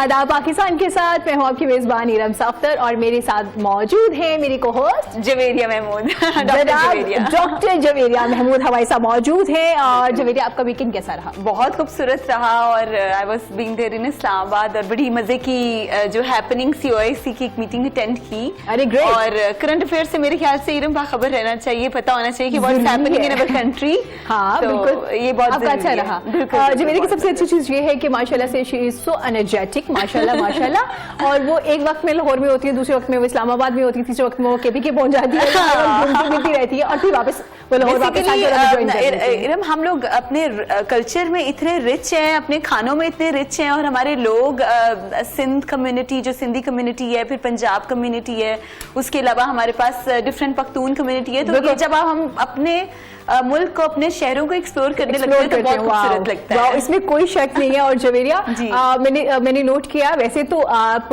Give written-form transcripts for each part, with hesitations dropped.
आदाब पाकिस्तान के साथ मैं हूँ आपकी मेजबान इरम सफ्तर और मेरे साथ मौजूद है मेरी को होस्ट जवेरिया महमूद। डॉक्टर जवेरिया महमूद हमारे साथ मौजूद है। और जवेरिया, आपका वीकेंड कैसा रहा? बहुत खूबसूरत रहा और I was being there in Islamabad और बड़ी मजे की जो हैपनिंग सी ओआईसी की एक मीटिंग अटेंड की। अरे ग्रेट। और करंट अफेयर से मेरे ख्याल से इरम बाखबर रहना चाहिए, पता होना चाहिए कि what's happening in our country. हाँ बिल्कुल, ये बहुत अच्छा रहा। जवेरिया की सबसे अच्छी चीज ये है कि माशाल्लाह से शी इज सो एनर्जेटिक, माशाल्लाह माशाल्लाह। और वो एक वक्त में लाहौर में होती है, दूसरे वक्त में वो इस्लामाबाद में होती है, तीसरे वक्त में वो केपी के पहुंच जाती है, घूमती रहती है और फिर वापस वो लाहौर वापस इरम हम लोग अपने कल्चर में इतने रिच हैं, अपने खानों में इतने रिच हैं और हमारे लोग सिंध कम्युनिटी जो सिंधी कम्युनिटी है, फिर पंजाब कम्युनिटी है, उसके अलावा हमारे पास डिफरेंट पख्तून कम्युनिटी है। तो जब हम अपने मुल्क को अपने शहरों को एक्सप्लोर करने लगते हैं तो बहुत खूबसूरत लगता है। इसमें कोई शक नहीं है। और जवेरिया मैंने नोट किया, वैसे तो आप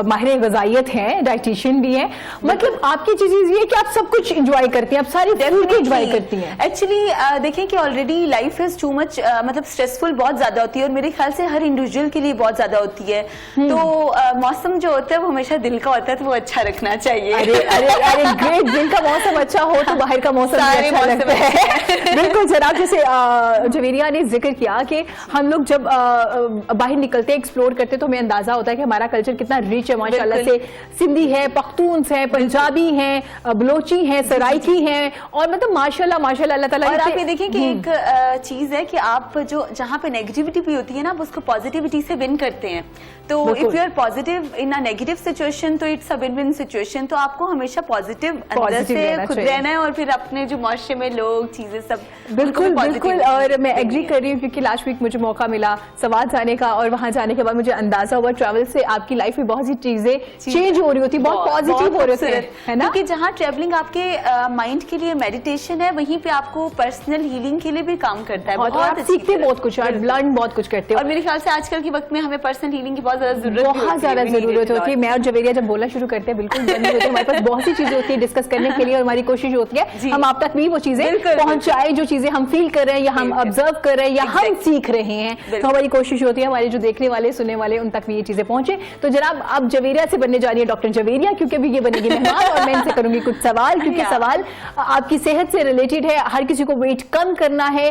माहिर ग़िज़ाइयत हैं, डाइटिशियन भी हैं, मतलब आपकी चीज ये है कि आप सब कुछ एंजॉय करती हैं, आप सारी फूड एंजॉय करती हैं। एक्चुअली देखें कि already life is too much मतलब स्ट्रेसफुल बहुत ज्यादा होती है और मेरे ख्याल से हर इंडिविजुअल के लिए बहुत ज्यादा होती है। तो मौसम जो होता है वो हमेशा दिल का होता है, तो वो अच्छा रखना चाहिए। अरे अरे अरे ग्रेट, दिल का मौसम अच्छा हो तो बाहर का मौसम सारे मौसम बिल्कुल जनाब। जैसे जवेरिया ने जिक्र किया कि हम लोग जब बाहर निकलते हैं, एक्सप्लोर करते हैं, तो हमें अंदाजा होता है कि हमारा कल्चर कितना रिच है माशाल्लाह से। सिंधी है, पख्तून है, पंजाबी हैं, बलोची हैं, सराइकी हैं और मतलब माशाल्लाह माशाल्लाह अल्लाह ताला। और आप ये देखिए कि एक चीज है कि आप जो जहाँ पे नेगेटिविटी भी होती है ना, आप उसको पॉजिटिविटी से विन करते हैं। तो if you are positive in a negative situation तो it's a win win situation. तो आपको हमेशा पॉजिटिव अंदर से खुद रहना है और फिर अपने जो माशरे में लोग चीजें सब बिल्कुल बिल्कुल। और मैं एग्री कर रही हूँ क्योंकि लास्ट वीक मुझे मौका मिला सवाद जाने का और वहां जाने के बाद मुझे अंदाजा हुआ ट्रैवल से आपकी लाइफ में बहुत सी चीजें चेंज हो रही होती, बहुत पॉजिटिव हो रही है ना। क्योंकि जहाँ ट्रैवलिंग आपके माइंड के लिए मेडिटेशन है, वहीं पे आपको पर्सनल हीलिंग के लिए भी काम करता है। बहुत सीखते बहुत कुछ, लर्न बहुत कुछ करते हैं। और मेरे ख्याल से आजकल के वक्त में हमें पर्सनल हीलिंग की बहुत ज्यादा जरूरत होती है। मैं और जवेरिया जब बोलना शुरू करते हैं बिल्कुल बनी होती है, हमारे पास बहुत सी चीजें होती है डिस्कस करने के लिए और हमारी कोशिश होती है हम आप तक भी वो चीजें पहुंचाए जो चीजें हम फील कर रहे हैं या हम ऑब्जर्व कर रहे हैं या हम सीख रहे हैं। तो हमारी कोशिश होती है हमारे जो देखने वाले सुनने वाले उन तक भी ये चीजें पहुंचे। तो जनाब अब जवेरिया से बनने जा रही है डॉक्टर जवेरिया, क्योंकि अभी ये बनेगी मेहमान और मैं इनसे करूंगी कुछ सवाल, क्योंकि सवाल आपकी सेहत से रिलेटेड है। हर किसी को वेट कम करना है,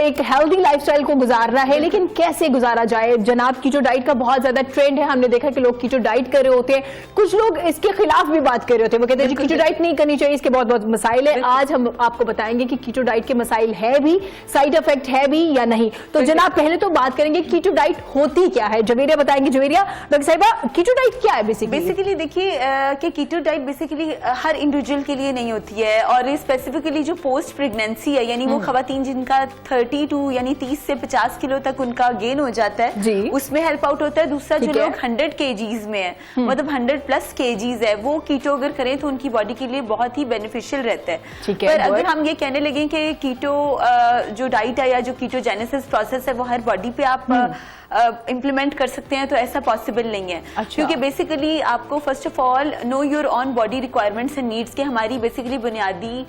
एक हेल्दी लाइफस्टाइल को गुजारना है, लेकिन कैसे गुजारा जाए। जनाब कीटो डाइट का बहुत ज्यादा ट्रेंड है, हमने देखा कि लोग कीटो डाइट कर रहे होते हैं, कुछ लोग इसके खिलाफ भी बात कर रहे होते हैं, वो कहते हैं कीटो डाइट नहीं करनी चाहिए, इसके बहुत बहुत मसाइल है। आज हम आपको बताएंगे कि कीटो डाइट के मसाइल है भी, साइड इफेक्ट है भी या नहीं। तो जनाब पहले तो बात करेंगे कीटो डाइट होती क्या है, जवेरिया बताएंगे। जवेरिया डॉक्टर साहिबा, कीटो डाइट क्या है बेसिकली देखिए कि कीटो डाइट बेसिकली हर इंडिविजुअल के लिए नहीं होती है और स्पेसिफिकली जो पोस्ट प्रेगनेंसी है, यानी वो खवातीन जिनका 32 यानी 30 से 50 किलो तक उनका गेन हो जाता है, उसमें हेल्प आउट होता है। दूसरा जो लोग 100 kgs में है, मतलब 100+ kgs है, वो कीटो अगर करें तो उनकी बॉडी के लिए बहुत ही बेनिफिशियल रहता है। पर अगर हम ये कहने लगे कि कीटो जो डाइट है या जो कीटोजेनेसिस प्रोसेस है वो हर बॉडी पे आप इम्प्लीमेंट कर सकते हैं, तो ऐसा पॉसिबल नहीं है। क्योंकि बेसिकली आपको first of all know your on body requirements and needs के हमारी बेसिकली बुनियादी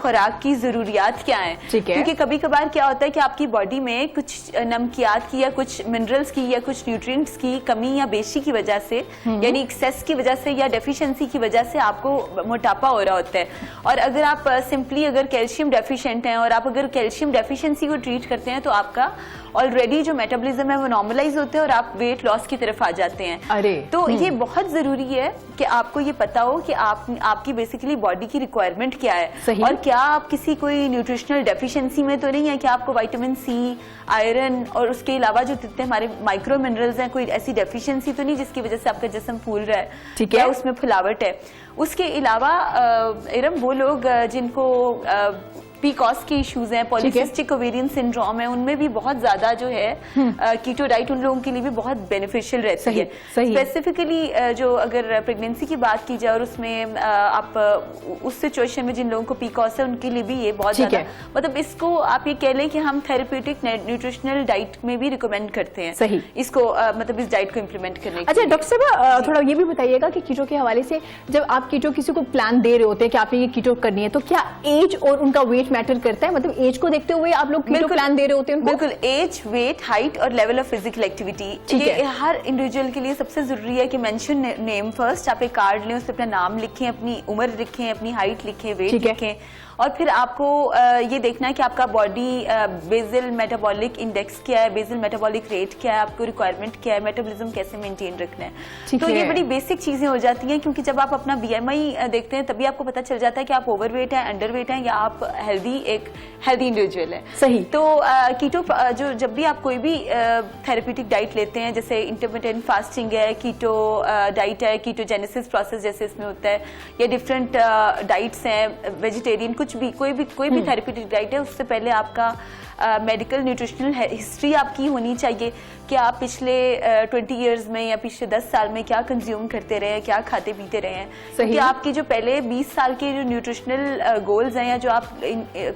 खुराक की जरूरियात क्या है। क्योंकि कभी कभार क्या होता है कि आपकी बॉडी में कुछ नमकियात की या कुछ मिनरल्स की या कुछ न्यूट्रिएंट्स की कमी या बेशी की वजह से, यानी एक्सेस की वजह से या डेफिशिएंसी की वजह से आपको मोटापा हो रहा होता है। और अगर आप सिंपली अगर कैल्शियम डेफिशिएंट हैं और आप अगर कैल्शियम डेफिशिएंसी को ट्रीट करते हैं तो आपका ऑलरेडी जो मेटाबॉलिज्म है वो नॉर्मलाइज होते हैं और आप वेट लॉस की तरफ आ जाते हैं। तो ये बहुत जरूरी है कि आपको ये पता हो कि आपकी बेसिकली बॉडी की रिक्वायरमेंट क्या है और क्या आप किसी कोई न्यूट्रिशनल डेफिशिएंसी में तो नहीं है कि आपको विटामिन सी, आयरन और उसके अलावा जो जितने हमारे माइक्रो मिनरल्स हैं, कोई ऐसी डेफिशिएंसी तो नहीं जिसकी वजह से आपका जिस्म फूल रहा है, ठीक है, उसमें फुलावट है। उसके अलावा इरम वो लोग जिनको पीकॉस के इश्यूज हैं, पॉलीसिस्टिक ओवेरियन सिंड्रोम है, उनमें भी बहुत ज्यादा जो है कीटो डाइट उन लोगों के लिए भी बहुत बेनिफिशियल रहती है। स्पेसिफिकली जो अगर प्रेगनेंसी की बात की जाए और उसमें आप उस सिचुएशन में जिन लोगों को पीकॉस है उनके लिए भी ये बहुत ज्यादा, मतलब इसको आप ये कह लें कि हम थेरेप्यूटिक न्यूट्रिशनल डाइट में भी रिकमेंड करते हैं सही इसको, मतलब इस डाइट को इम्प्लीमेंट करने। अच्छा डॉक्टर साहब थोड़ा ये भी बताइएगा कि कीटो के हवाले से जब आप कीटो किसी को प्लान दे रहे होते हैं कि आपने ये कीटो करनी है, तो क्या एज और उनका वेट एज मैटर करता है, मतलब एज को देखते हुए आप लोग कीटो प्लान दे रहे होते हैं? बिल्कुल, एज, वेट, हाइट और लेवल ऑफ फिजिकल एक्टिविटी, ये हर इंडिविजुअल के लिए सबसे जरूरी है कि मेंशन नेम फर्स्ट। आप एक कार्ड लें, उसपे अपना नाम लिखें, अपनी उम्र लिखें, अपनी हाइट लिखें, वेट लिखें, और फिर आपको ये देखना है कि आपका बॉडी बेसल मेटाबॉलिक इंडेक्स क्या है, बेसल मेटाबॉलिक रेट क्या है, आपको रिक्वायरमेंट क्या है, मेटाबॉलिज्म कैसे मेंटेन रखना है। तो ये बड़ी बेसिक चीजें हो जाती हैं, क्योंकि जब आप अपना BMI देखते हैं तभी आपको पता चल जाता है कि आप ओवरवेट है, अंडरवेट है, या आप एक हेल्दी इंडिविजुअल है। सही। तो कीटो जो जब भी आप कोई भी थेरेप्यूटिक डाइट लेते हैं, जैसे इंटरमिटेंट फास्टिंग है, कीटो डाइट है, कीटोजेनेसिस प्रोसेस जैसे इसमें होता है, या डिफरेंट डाइट्स हैं, वेजिटेरियन, कुछ भी कोई भी थेरेप्यूटिक डाइट है, उससे पहले आपका मेडिकल न्यूट्रिशनल हिस्ट्री आपकी होनी चाहिए कि आप पिछले 20 इयर्स में या पिछले 10 साल में क्या कंज्यूम करते रहे हैं, क्या खाते पीते रहे हैं। क्योंकि आपकी जो पहले 20 साल के जो न्यूट्रिशनल गोल्स हैं, या जो आप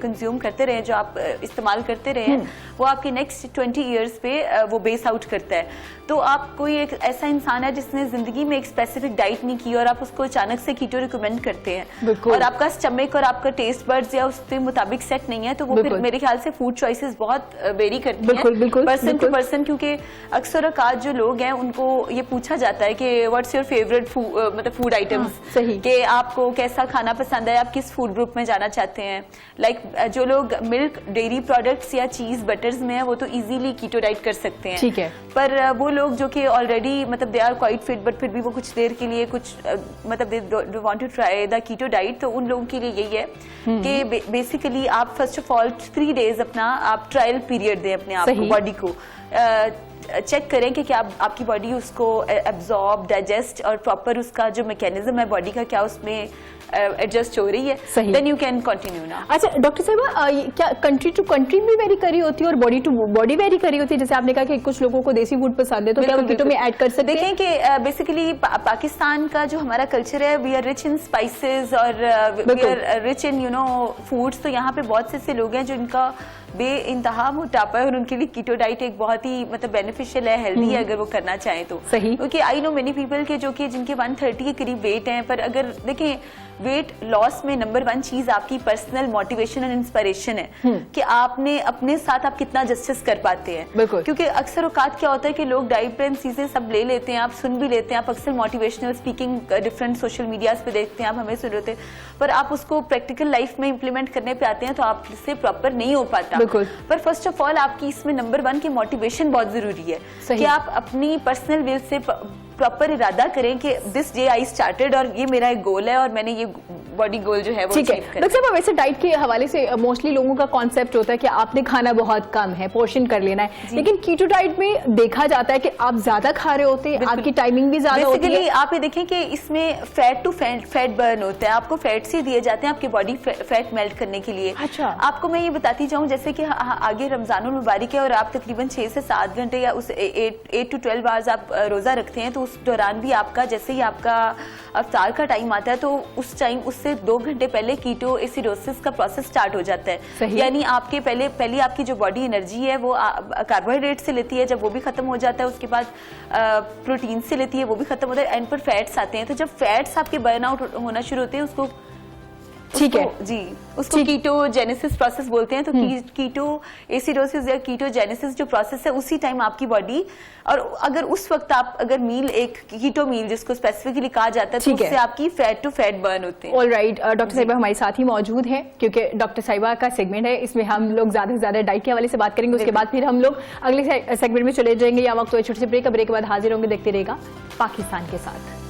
कंज्यूम करते रहे हैं, जो आप इस्तेमाल करते रहे हैं, वो आपके नेक्स्ट 20 इयर्स पे वो बेस आउट करता है। तो आप कोई एक ऐसा इंसान है जिसने जिंदगी में एक स्पेसिफिक डाइट नहीं की और आप उसको अचानक से कीटो रिकमेंड करते हैं, और आपका स्टमक और आपका टेस्ट बर्ड्स या उसके मुताबिक सेट नहीं है, तो वो फिर मेरे ख्याल से फूड चॉइसेस बहुत वेरी करती हैं पर्सन टू पर्सन। क्योंकि अक्सर औकात जो लोग हैं उनको ये पूछा जाता है कि व्हाट्स योर फेवरेट मतलब फूड आइटम्स, कि आपको कैसा खाना पसंद है, आप किस फूड ग्रुप में जाना चाहते हैं। लाइक जो लोग मिल्क, डेयरी प्रोडक्ट्स या चीज बटर्स में है, वो तो इजीली कीटो डाइट कर सकते हैं, ठीक है। पर वो लोग जो कि ऑलरेडी मतलब they are quite fit, but फिर भी वो कुछ देर के लिए कुछ मतलब they want to try the keto diet, तो उन लोगों के लिए यही है कि बेसिकली आप फर्स्ट ऑफ ऑल 3 डेज अपना आप ट्रायल पीरियड दें अपने आप को, बॉडी को चेक करें कि क्या आपकी बॉडी उसको एब्जॉर्ब, डाइजेस्ट और प्रॉपर उसका जो मैकेनिज्म है बॉडी का, क्या उसमें एडजस्ट हो रही है। देन यू कैन कंटिन्यू ना। अच्छा डॉक्टर साहिबा, क्या कंट्री टू कंट्री भी वेरी करी होती है और बॉडी टू बॉडी वेरी करी होती है? जैसे आपने कहा कि कुछ लोगों को देसी फूड पसंद है, तो क्या कीटो में ऐड कर सकते हैं? देखें कि बेसिकली पाकिस्तान का जो हमारा कल्चर है, we are rich in spices और we are rich in foods. तो यहाँ पे बहुत से ऐसे लोग हैं जो इनका बेइंतहा मोटापा है और उनके लिए कीटो डाइट एक बहुत ही मतलब बेनिफिशियल है, हेल्दी है अगर वो करना चाहें तो। सही। क्योंकि आई नो मेनी पीपल के जो कि जिनके 130 के करीब वेट हैं, पर अगर देखें वेट लॉस में नंबर 1 चीज आपकी पर्सनल मोटिवेशन और इंस्पिरेशन है कि आपने अपने साथ आप कितना जस्टिस कर पाते हैं। क्योंकि अक्सर औकात क्या होता है कि लोग डाइट प्लान चीजें सब ले लेते हैं, आप सुन भी लेते हैं, आप अक्सर motivational speaking different social medias पे देखते हैं, आप हमें सुन रहे थे, पर आप उसको प्रैक्टिकल लाइफ में इंप्लीमेंट करने पे आते हैं तो आप इससे प्रॉपर नहीं हो पाता। पर फर्स्ट ऑफ ऑल आपकी इसमें नंबर 1 की मोटिवेशन बहुत जरूरी है कि आप अपनी पर्सनल विल से प्रॉपर इरादा करें कि दिस डे आई स्टार्टेड और ये मेरा एक गोल है और मैंने ये बॉडी गोल जो है वो ठीक है। डॉक्टर साहब, वैसे डाइट के हवाले से मोस्टली लोगों का कॉन्सेप्ट होता है कि आपने खाना बहुत कम है, पोर्शन कर लेना है, लेकिन कीटो डाइट में देखा जाता है कि आप ज्यादा खा रहे होते हैं, आपकी टाइमिंग भी ज्यादा होती है। आप ये देखें कि इसमें फैट टू फैट बर्न होता है, आपको फैट से दिए जाते हैं आपकी बॉडी फैट मेल्ट करने के लिए। अच्छा। आपको मैं ये बताती जाऊँ, जैसे कि आगे रमजानुल मुबारक है और आप तकरीबन 6 से 7 घंटे या उस 8 to 12 आवर्स आप रोजा रखते हैं, तो उस दौरान भी आपका जैसे ही आपका अफ्तार का टाइम आता है तो उस टाइम उससे 2 घंटे पहले कीटो एसिडोसिस का प्रोसेस स्टार्ट हो जाता है। यानी आपके पहले आपकी जो बॉडी एनर्जी है वो कार्बोहाइड्रेट से लेती है, जब वो भी खत्म हो जाता है उसके बाद प्रोटीन से लेती है, वो भी खत्म होता है, एंड पर फैट्स आते हैं। तो जब फैट्स आपके बर्न आउट होना शुरू होते हैं उसको ठीक है जी, उसको कीटोजेनेसिस प्रोसेस बोलते हैं। तो कीटो एसिडोसिस या कीटोजेनेसिस जो प्रोसेस है उसी टाइम आपकी बॉडी, और अगर उस वक्त आप अगर मील एक कीटो मील जिसको स्पेसिफिकली कहा जाता है, तो उससे आपकी फैट टू फैट बर्न होते हैं। ऑलराइट, डॉक्टर साहिबा हमारे साथ ही मौजूद है क्योंकि डॉक्टर साहिबा का सेगमेंट है, इसमें हम लोग ज्यादा से ज्यादा डाइट के हवाले से बात करेंगे, उसके बाद फिर हम लोग अगले सेगमेंट में चले जाएंगे या वक्त छोटे से ब्रेक के बाद हाजिर होंगे। देखते रहेगा पाकिस्तान के साथ।